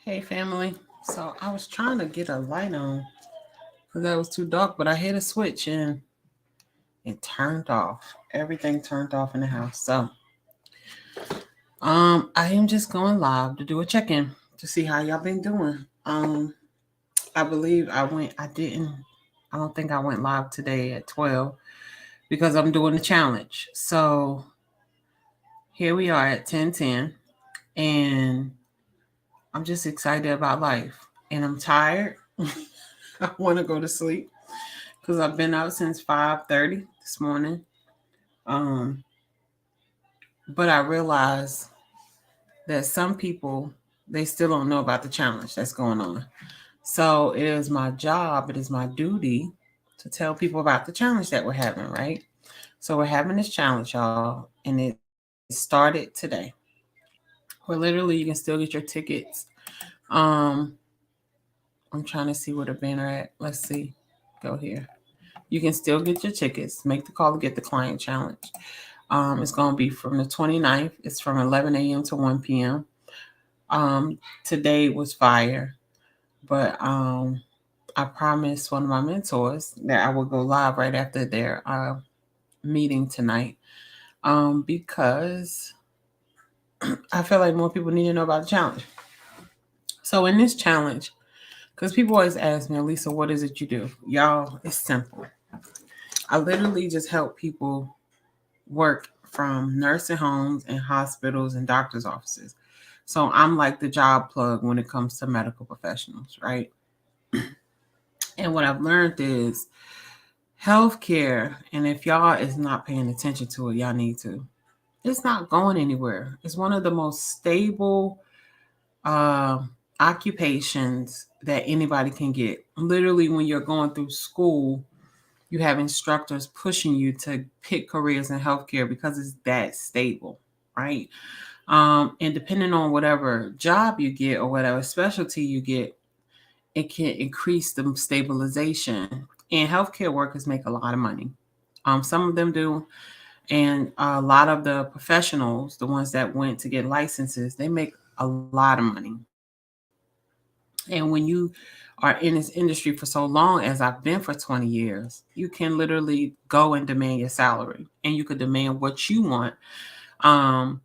Hey, family. So I was trying to get a light on because that was too dark, but I hit a switch and it turned off. Everything turned off in the house. So I am just going live to do a check-in to see how y'all been doing. I believe I didn't, I don't think I went live today at 12 because I'm doing the challenge. So here we are at 10:10, and I'm just excited about life. And I'm tired. I want to go to sleep because I've been out since 5:30 this morning. Um, but I realize that some people, they still don't know about the challenge that's going on. So it is my job, it is my duty to tell people about the challenge that we're having, right? So we're having this challenge, y'all, and it started today. Where literally you can still get your tickets. Um, I'm trying to see where the banner at. Let's see. Go here. You can still get your tickets. Make the call to get the client challenge. It's going to be from the 29th. It's from 11 a.m. to 1 p.m. Um, Today was fire, but I promised one of my mentors that I would go live right after their meeting tonight because I feel like more people need to know about the challenge. So in this challenge, because people always ask me, Lisa, what is it you do? Y'all, it's simple. I literally just help people work from nursing homes and hospitals and doctors' offices. So I'm like the job plug when it comes to medical professionals, right? And what I've learned is healthcare, and if y'all is not paying attention to it, y'all need to. It's not going anywhere. It's one of the most stable uh, occupations that anybody can get. Literally, when you're going through school, you have instructors pushing you to pick careers in healthcare because it's that stable, right? And depending on whatever job you get or whatever specialty you get, it can increase the stabilization. And healthcare workers make a lot of money. Some of them do, and a lot of the professionals, the ones that went to get licenses, they make a lot of money. And when you are in this industry for so long, as I've been for 20 years, you can literally go and demand your salary, and you could demand what you want um,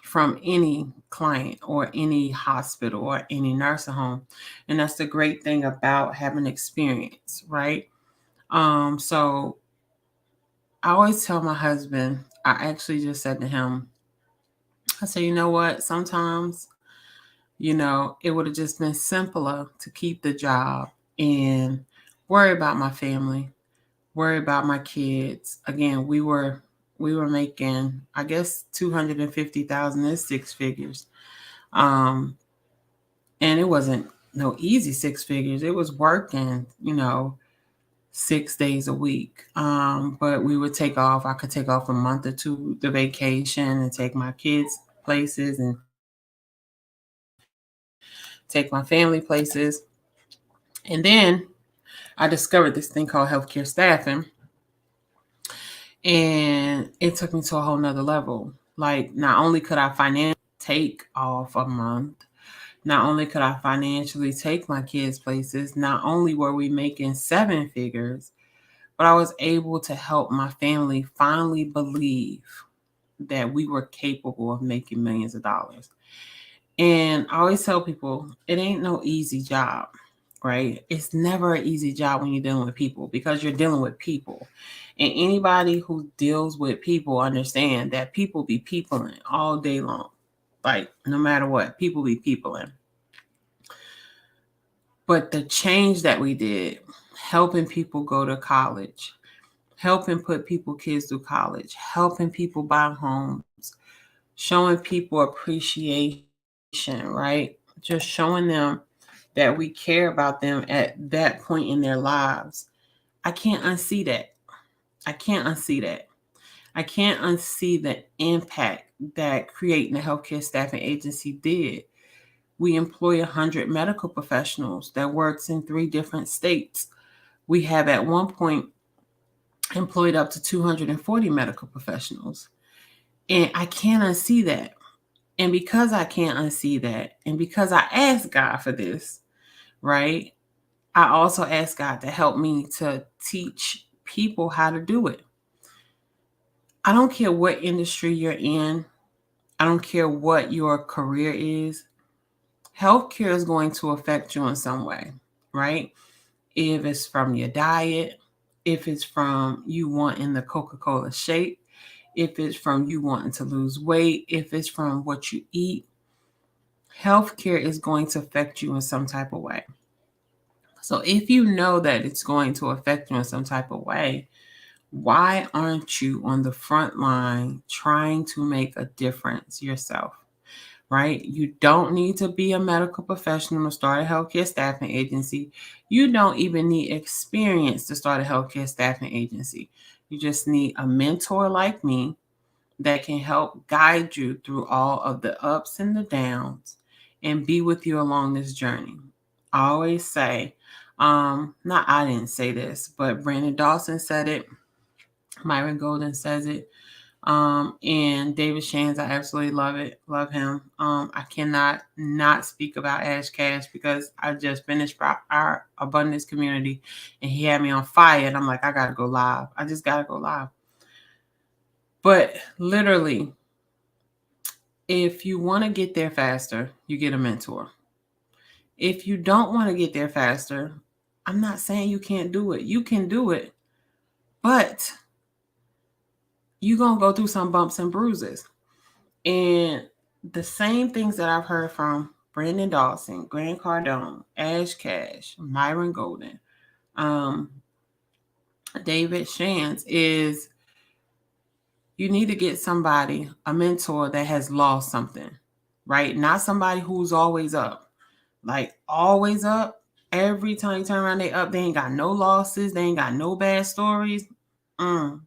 from any client or any hospital or any nursing home. And that's the great thing about having experience, right? So I always tell my husband, I actually just said to him, I said, you know what? Sometimes, it would have just been simpler to keep the job and worry about my family, worry about my kids. Again, we were making, I guess, 250,000 is six figures. Um, and it wasn't no easy six figures. It was working, 6 days a week. But we would take off. I could take off a month or two the vacation and take my kids places and take my family places. And then I discovered this thing called healthcare staffing. And it took me to a whole nother level. Like, not only could I financially take off a month, not only could I financially take my kids places, not only were we making seven figures, but I was able to help my family finally believe that we were capable of making millions of dollars. And I always tell people it ain't no easy job, right? It's never an easy job when you're dealing with people because you're dealing with people. And anybody who deals with people understand that people be peopling all day long. Like, no matter what, people be peopling. But the change that we did, helping people go to college, helping put people kids through college, helping people buy homes, showing people appreciation, right? Just showing them that we care about them at that point in their lives. I can't unsee that. I can't unsee that. I can't unsee the impact that creating a healthcare staffing agency did. We employ 100 medical professionals that works in 3 different states. We have at one point employed up to 240 medical professionals. And I can't unsee that. And because I can't unsee that, and because I asked God for this, right? I also ask God to help me to teach people how to do it. I don't care what industry you're in. I don't care what your career is. Healthcare is going to affect you in some way, right? If it's from your diet, if it's from you wanting the Coca-Cola shake, if it's from you wanting to lose weight, if it's from what you eat, healthcare is going to affect you in some type of way. So if you know that it's going to affect you in some type of way, why aren't you on the front line trying to make a difference yourself? Right? You don't need to be a medical professional to start a healthcare staffing agency. You don't even need experience to start a healthcare staffing agency. You just need a mentor like me that can help guide you through all of the ups and the downs and be with you along this journey. I always say, not I didn't say this, but Brandon Dawson said it, Myron Golden says it, and David Shands, I absolutely love it. Love him. I cannot not speak about Ash Cash because I just finished our abundance community and he had me on fire. And I'm like, I got to go live. I just got to go live. But literally, if you want to get there faster, you get a mentor. If you don't want to get there faster, I'm not saying you can't do it. You can do it. But you're going to go through some bumps and bruises. And the same things that I've heard from Brandon Dawson, Grant Cardone, Ash Cash, Myron Golden, David Shands is you need to get somebody, a mentor that has lost something, right? Not somebody who's always up. Like always up. Every time you turn around, they up. They ain't got no losses. They ain't got no bad stories.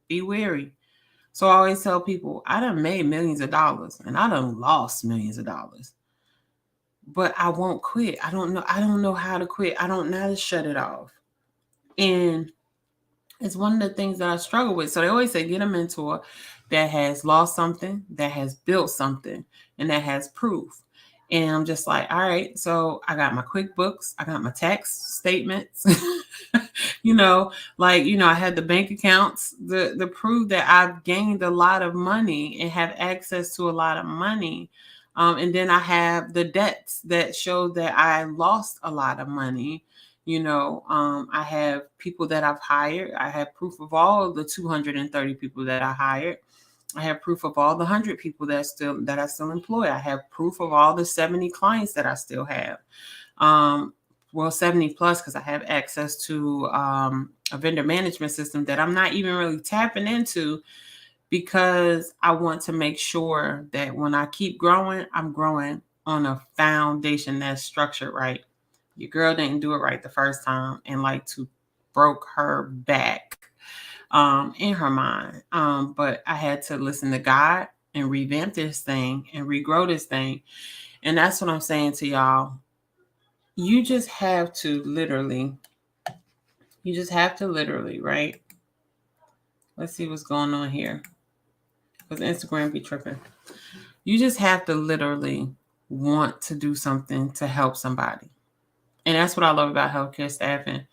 Be wary. So I always tell people, I done made millions of dollars and I done lost millions of dollars. But I won't quit. I don't know how to quit. I don't know how to shut it off. And it's one of the things that I struggle with. So they always say get a mentor that has lost something, that has built something, and that has proof. And I'm just like, all right, so I got my QuickBooks, I got my tax statements, I had the bank accounts, the proof that I've gained a lot of money and have access to a lot of money. And then I have the debts that show that I lost a lot of money. I have people that I've hired. I have proof of all the 230 people that I hired. I have proof of all the 100 people that I still employ. I have proof of all the 70 clients that I still have. 70 plus, because I have access to a vendor management system that I'm not even really tapping into because I want to make sure that when I keep growing, I'm growing on a foundation that's structured right. Your girl didn't do it right the first time and broke her back in her mind. But I had to listen to God and revamp this thing and regrow this thing. And that's what I'm saying to y'all. You just have to literally, right? Let's see what's going on here. Because Instagram be tripping. You just have to literally want to do something to help somebody. And that's what I love about healthcare staffing.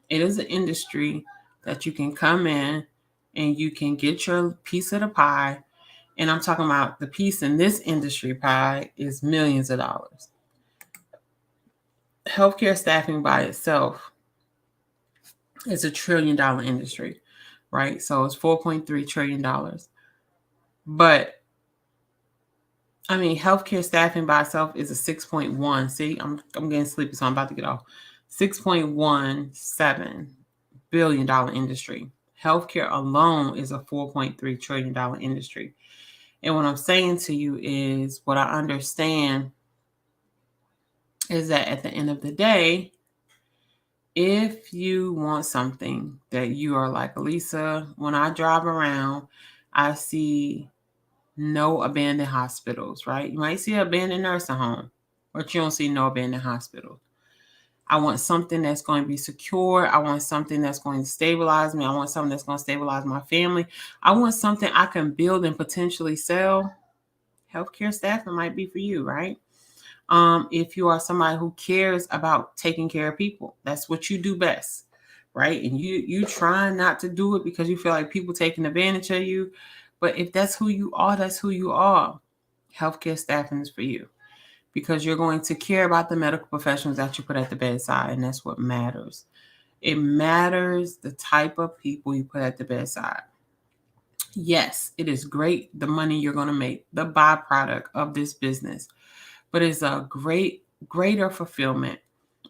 It is an industry that you can come in and you can get your piece of the pie. And I'm talking about the piece in this industry pie is millions of dollars. Healthcare staffing by itself is $1 trillion industry, right? So it's $4.3 trillion. But I mean, healthcare staffing by itself is a 6.1. See, I'm getting sleepy, so I'm about to get off. $6.17 billion industry. Healthcare alone is a $4.3 trillion industry. And what I'm saying to you is what I understand is that at the end of the day, if you want something that you are like, Lisa, when I drive around, I see no abandoned hospitals, right? You might see an abandoned nursing home, but you don't see no abandoned hospitals. I want something that's going to be secure. I want something that's going to stabilize me. I want something that's going to stabilize my family. I want something I can build and potentially sell. healthcare staffing might be for you, right? If you are somebody who cares about taking care of people, that's what you do best, right? And you try not to do it because you feel like people taking advantage of you. But if that's who you are, that's who you are. Healthcare staffing is for you because you're going to care about the medical professionals that you put at the bedside, and that's what matters. It matters the type of people you put at the bedside. Yes, it is great the money you're going to make, the byproduct of this business, but it's a greater fulfillment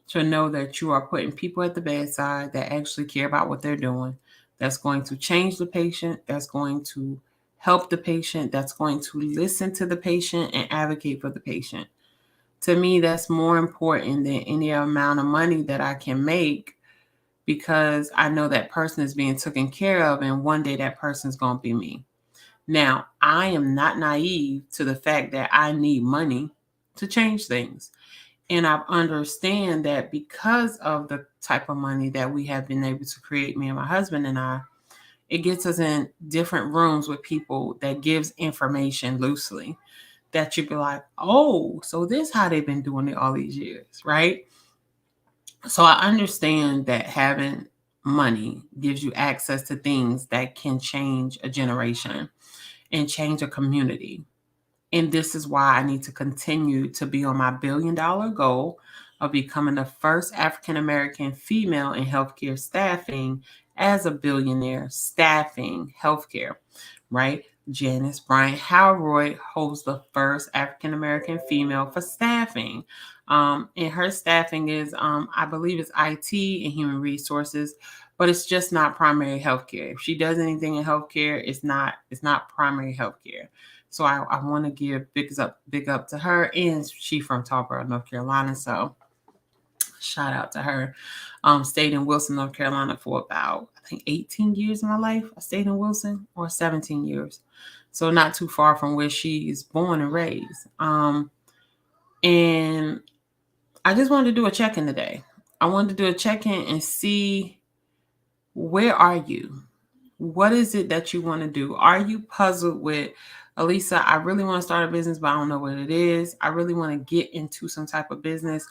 to know that you are putting people at the bedside that actually care about what they're doing, that's going to change the patient, that's going to help the patient, that's going to listen to the patient and advocate for the patient. To me, that's more important than any amount of money that I can make because I know that person is being taken care of and one day that person's going to be me. Now, I am not naive to the fact that I need money to change things. And I understand that because of the type of money that we have been able to create, me and my husband and I, it gets us in different rooms with people that gives information loosely that you'd be like, oh, so this how they've been doing it all these years, right? So I understand that having money gives you access to things that can change a generation and change a community. And this is why I need to continue to be on my $1 billion goal of becoming the first African American female in healthcare staffing as a billionaire staffing healthcare, right? Janice Bryant Howroyd holds the first African American female for staffing. And her staffing is, I believe it's IT and human resources, but it's just not primary healthcare. If she does anything in healthcare, it's not primary healthcare. So I want to give big up to her, and she from Tarboro, North Carolina. So shout out to her. Stayed in Wilson, North Carolina for about, I think, 18 years of my life. I stayed in Wilson, or 17 years. So not too far from where she is born and raised. And I just wanted to do a check-in today. I wanted to do a check-in and see, where are you? What is it that you want to do? Are you puzzled with, Elisa, I really want to start a business, but I don't know what it is. I really want to get into some type of business,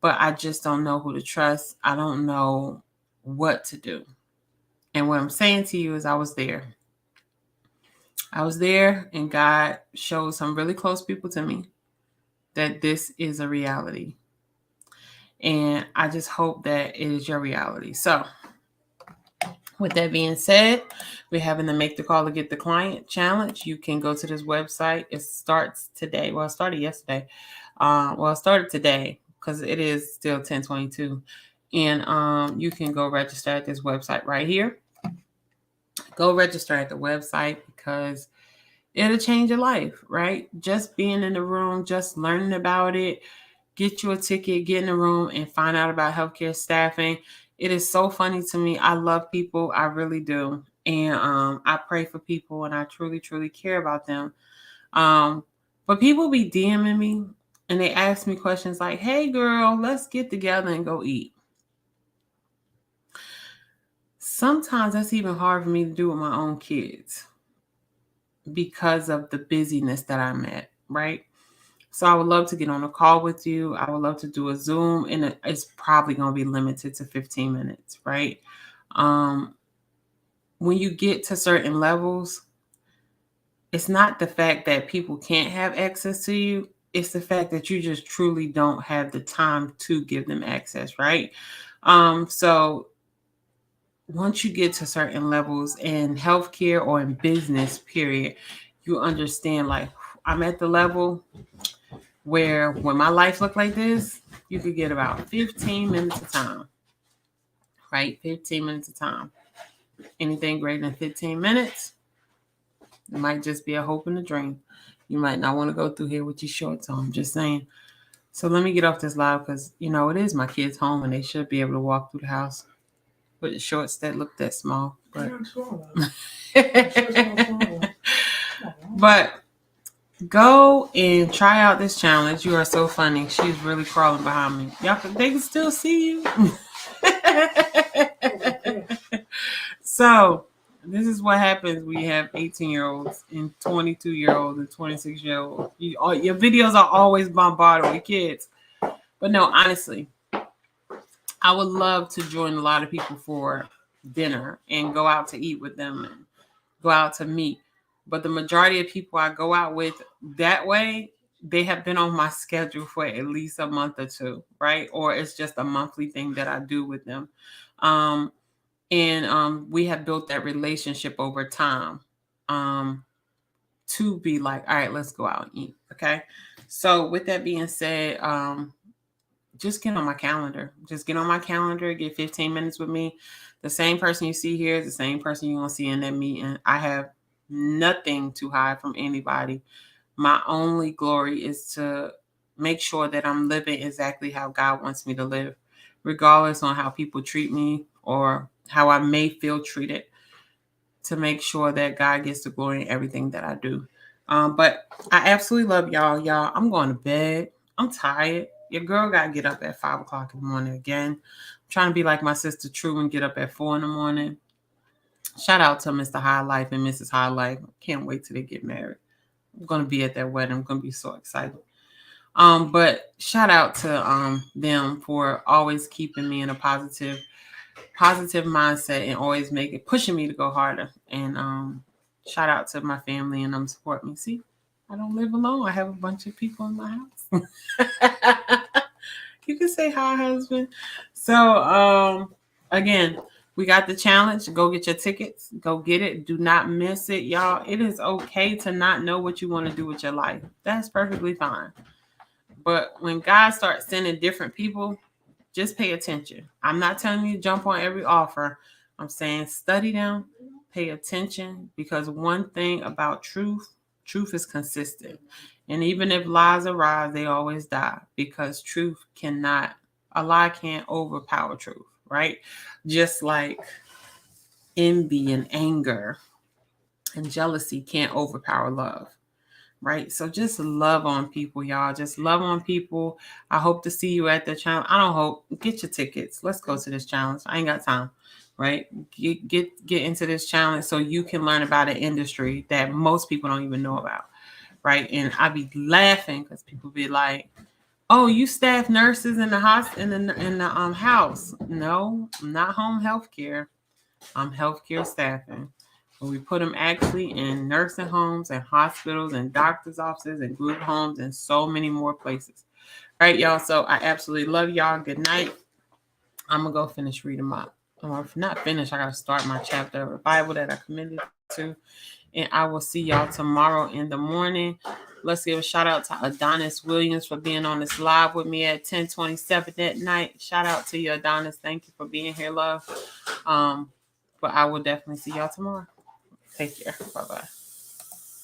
but I just don't know who to trust. I don't know what to do. And what I'm saying to you is I was there. I was there, and God showed some really close people to me that this is a reality. And I just hope that it is your reality. So with that being said, we're having the Make the Call to Get the Client challenge. You can go to this website. It starts today. Well, it started yesterday. It started today because it is still 10/22. And you can go register at this website right here. Go register at the website because it'll change your life, right? Just being in the room, just learning about it, get you a ticket, get in the room and find out about healthcare staffing. It is so funny to me. I love people. I really do. And I pray for people and I truly, truly care about them. But people be DMing me and they ask me questions like, hey girl, let's get together and go eat. Sometimes that's even hard for me to do with my own kids because of the busyness that I'm at, right? So I would love to get on a call with you. I would love to do a Zoom, and it's probably going to be limited to 15 minutes, right? When you get to certain levels, it's not the fact that people can't have access to you. It's the fact that you just truly don't have the time to give them access, right? So once you get to certain levels in healthcare or in business, period, you understand, like, I'm at the level where when my life looked like this, you could get about 15 minutes of time, right? 15 minutes of time. Anything greater than 15 minutes, it might just be a hope and a dream. You might not want to go through here with your shorts on, I'm just saying. So let me get off this live because, it is my kids' home and they should be able to walk through the house with the shorts that look that small. But go and try out this challenge. You are so funny. She's really crawling behind me. They can still see you. So This is what happens when you have 18-year-olds and 22-year-olds and 26-year-olds. Your videos are always bombarded with kids. But no, honestly, I would love to join a lot of people for dinner and go out to eat with them and go out to meet. But the majority of people I go out with that way, they have been on my schedule for at least a month or two, right? Or it's just a monthly thing that I do with them. And we have built that relationship over time to be like, all right, let's go out and eat. Okay. So with that being said, just get on my calendar. Just get on my calendar, get 15 minutes with me. The same person you see here is the same person you're going to see in that meeting. I have nothing to hide from anybody. My only glory is to make sure that I'm living exactly how God wants me to live, regardless on how people treat me or how I may feel treated, to make sure that God gets the glory in everything that I do. But I absolutely love y'all. Y'all, I'm going to bed. I'm tired. Your girl got to get up at 5 o'clock in the morning again. I'm trying to be like my sister True and get up at 4 in the morning. Shout out to Mr. High Life and Mrs. High Life. Can't wait till they get married. I'm going to be at their wedding. I'm going to be so excited. But shout out to them for always keeping me in a positive mindset and always pushing me to go harder. And shout out to my family and support me. See, I don't live alone. I have a bunch of people in my house. You can say hi, husband. So again, we got the challenge. Go get your tickets. Go get it. Do not miss it, y'all. It is okay to not know what you want to do with your life. That's perfectly fine. But when God starts sending different people, just pay attention. I'm not telling you to jump on every offer. I'm saying study them, pay attention, because one thing about truth is consistent. And even if lies arise, they always die, because a lie can't overpower truth, right? Just like envy and anger and jealousy can't overpower love. Right. So just love on people, y'all. Just love on people. I hope to see you at the challenge. I don't hope. Get your tickets. Let's go to this challenge. I ain't got time. Right. Get into this challenge so you can learn about an industry that most people don't even know about. Right. And I be laughing because people be like, "Oh, you staff nurses in the hospital in the house." No, I'm not home health care. I'm healthcare staffing. We put them actually in nursing homes and hospitals and doctor's offices and group homes and so many more places. All right, y'all. So I absolutely love y'all. Good night. I'm going to go finish reading not finish. I got to start my chapter of the Bible that I committed to. And I will see y'all tomorrow in the morning. Let's give a shout out to Adonis Williams for being on this live with me at 10:27 that night. Shout out to you, Adonis. Thank you for being here, love. But I will definitely see y'all tomorrow. Take care. Bye-bye.